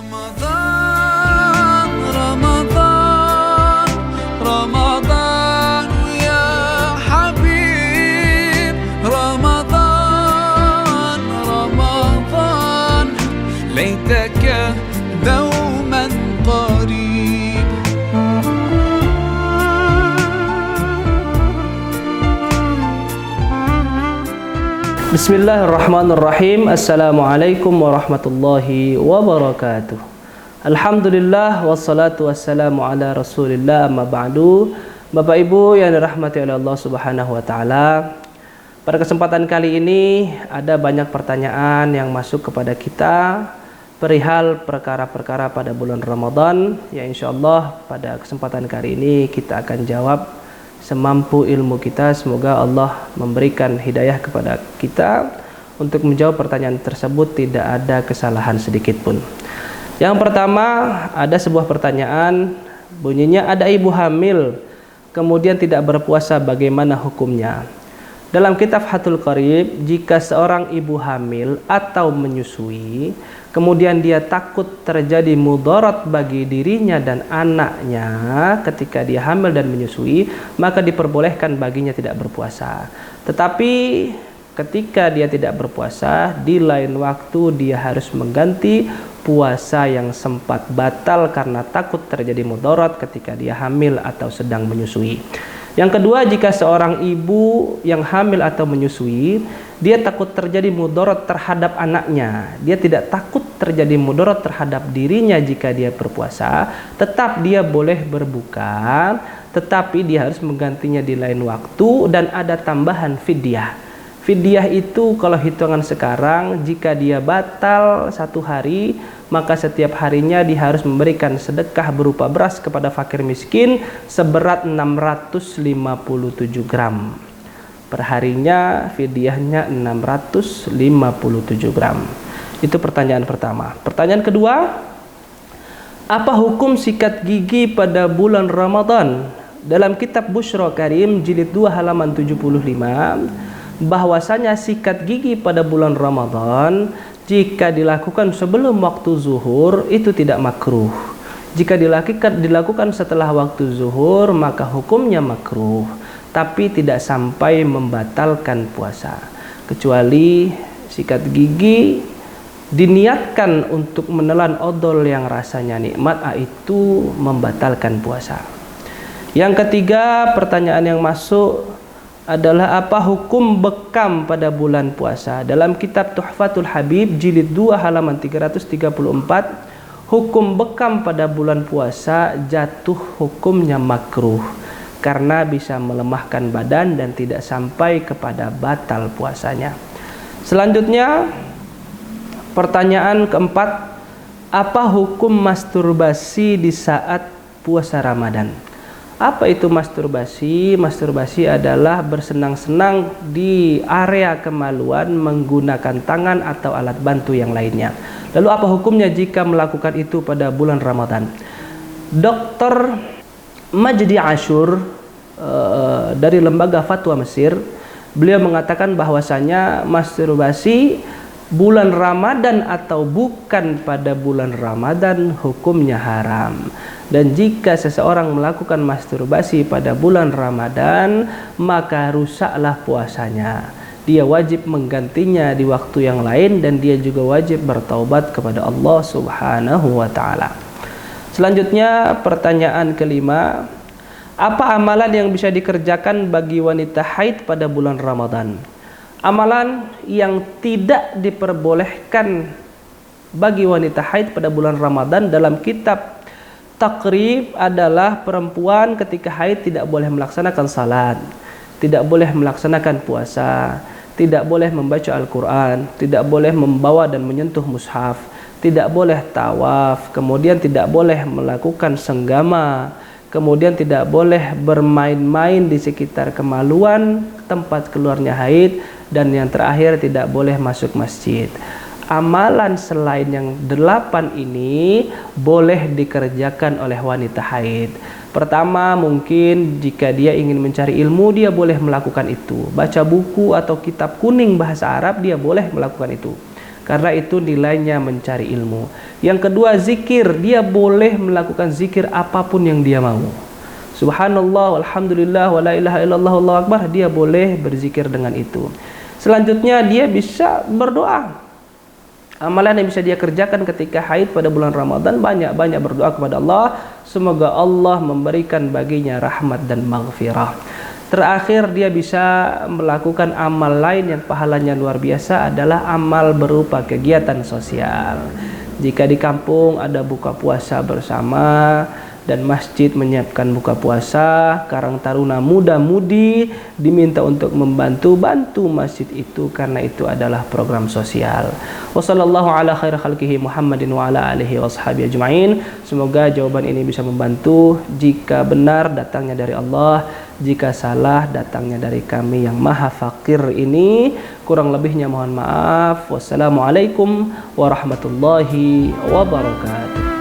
رمضان رمضان رمضان يا حبيب رمضان رمضان ليتك دوما قريب. Bismillahirrahmanirrahim. Assalamualaikum warahmatullahi wabarakatuh. Alhamdulillah wassalatu wassalamu ala rasulillah, amma ba'du. Bapak Ibu yang dirahmati oleh Allah subhanahu wa ta'ala, pada kesempatan kali ini ada banyak pertanyaan yang masuk kepada kita perihal perkara-perkara pada bulan Ramadan, ya insyaallah pada kesempatan kali ini kita akan jawab semampu ilmu kita. Semoga Allah memberikan hidayah kepada kita untuk menjawab pertanyaan tersebut, tidak ada kesalahan sedikit pun. Yang pertama, ada sebuah pertanyaan bunyinya, ada ibu hamil kemudian tidak berpuasa, bagaimana hukumnya? Dalam kitab Fathul Qarib, jika seorang ibu hamil atau menyusui kemudian dia takut terjadi mudarat bagi dirinya dan anaknya ketika dia hamil dan menyusui, maka diperbolehkan baginya tidak berpuasa. Tetapi ketika dia tidak berpuasa, di lain waktu dia harus mengganti puasa yang sempat batal karena takut terjadi mudarat ketika dia hamil atau sedang menyusui. Yang kedua, jika seorang ibu yang hamil atau menyusui, dia takut terjadi mudarat terhadap anaknya, dia tidak takut terjadi mudarat terhadap dirinya jika dia berpuasa, tetap dia boleh berbuka, tetapi dia harus menggantinya di lain waktu dan ada tambahan fidyah. Fidyah itu kalau hitungan sekarang, jika dia batal satu hari, maka setiap harinya dia harus memberikan sedekah berupa beras kepada fakir miskin seberat 657 gram. Perharinya fidyahnya 657 gram. Itu pertanyaan pertama. Pertanyaan kedua, apa hukum sikat gigi pada bulan Ramadan? Dalam kitab Busyra Karim jilid 2 halaman 75, bahwasanya sikat gigi pada bulan Ramadan jika dilakukan sebelum waktu zuhur itu tidak makruh. Jika dilakukan setelah waktu zuhur maka hukumnya makruh, tapi tidak sampai membatalkan puasa. Kecuali sikat gigi diniatkan untuk menelan odol yang rasanya nikmat, itu membatalkan puasa. Yang ketiga, pertanyaan yang masuk adalah apa hukum bekam pada bulan puasa? Dalam kitab Tuhfatul Habib jilid 2 halaman 334, hukum bekam pada bulan puasa jatuh hukumnya makruh karena bisa melemahkan badan dan tidak sampai kepada batal puasanya. Selanjutnya, pertanyaan keempat, apa hukum masturbasi di saat puasa Ramadan? Apa itu masturbasi? Masturbasi adalah bersenang-senang di area kemaluan menggunakan tangan atau alat bantu yang lainnya. Lalu apa hukumnya jika melakukan itu pada bulan Ramadan? Dr. Majdi Ashur dari Lembaga Fatwa Mesir, beliau mengatakan bahwasanya masturbasi bulan Ramadan atau bukan pada bulan Ramadan hukumnya haram. Dan jika seseorang melakukan masturbasi pada bulan Ramadan, maka rusaklah puasanya. Dia wajib menggantinya di waktu yang lain dan dia juga wajib bertaubat kepada Allah Subhanahu wa ta'ala. Selanjutnya, pertanyaan kelima, apa amalan yang bisa dikerjakan bagi wanita haid pada bulan Ramadan? Amalan yang tidak diperbolehkan bagi wanita haid pada bulan Ramadan dalam kitab Takrib adalah perempuan ketika haid tidak boleh melaksanakan salat, tidak boleh melaksanakan puasa, tidak boleh membaca Al-Quran, tidak boleh membawa dan menyentuh mushaf, tidak boleh tawaf, kemudian tidak boleh melakukan senggama, kemudian tidak boleh bermain-main di sekitar kemaluan tempat keluarnya haid, dan yang terakhir tidak boleh masuk masjid. Amalan selain yang 8 ini boleh dikerjakan oleh wanita haid. Pertama, mungkin jika dia ingin mencari ilmu, dia boleh melakukan itu. Baca buku atau kitab kuning bahasa Arab, dia boleh melakukan itu. karena itu nilainya mencari ilmu. Yang kedua, zikir. Dia boleh melakukan zikir apapun yang dia mau. Subhanallah, walhamdulillah, wa la ilaha illallah, Allahu akbar. Dia boleh berzikir dengan itu. Selanjutnya, dia bisa berdoa. Amalan yang bisa dia kerjakan ketika haid pada bulan Ramadan, banyak-banyak berdoa kepada Allah, semoga Allah memberikan baginya rahmat dan maghfirah. Terakhir, dia bisa melakukan amal lain yang pahalanya luar biasa, adalah amal berupa kegiatan sosial. Jika di kampung ada buka puasa bersama dan masjid menyiapkan buka puasa, Karang Taruna muda-mudi diminta untuk membantu masjid itu, karena itu adalah program sosial. Wassallallahu ala khairi khalqihi Muhammadin wa ala alihi washabihi ajma'in. Semoga jawaban ini bisa membantu. Jika benar, datangnya dari Allah. Jika salah, datangnya dari kami yang maha fakir ini. Kurang lebihnya mohon maaf. Wassalamualaikum warahmatullahi wabarakatuh.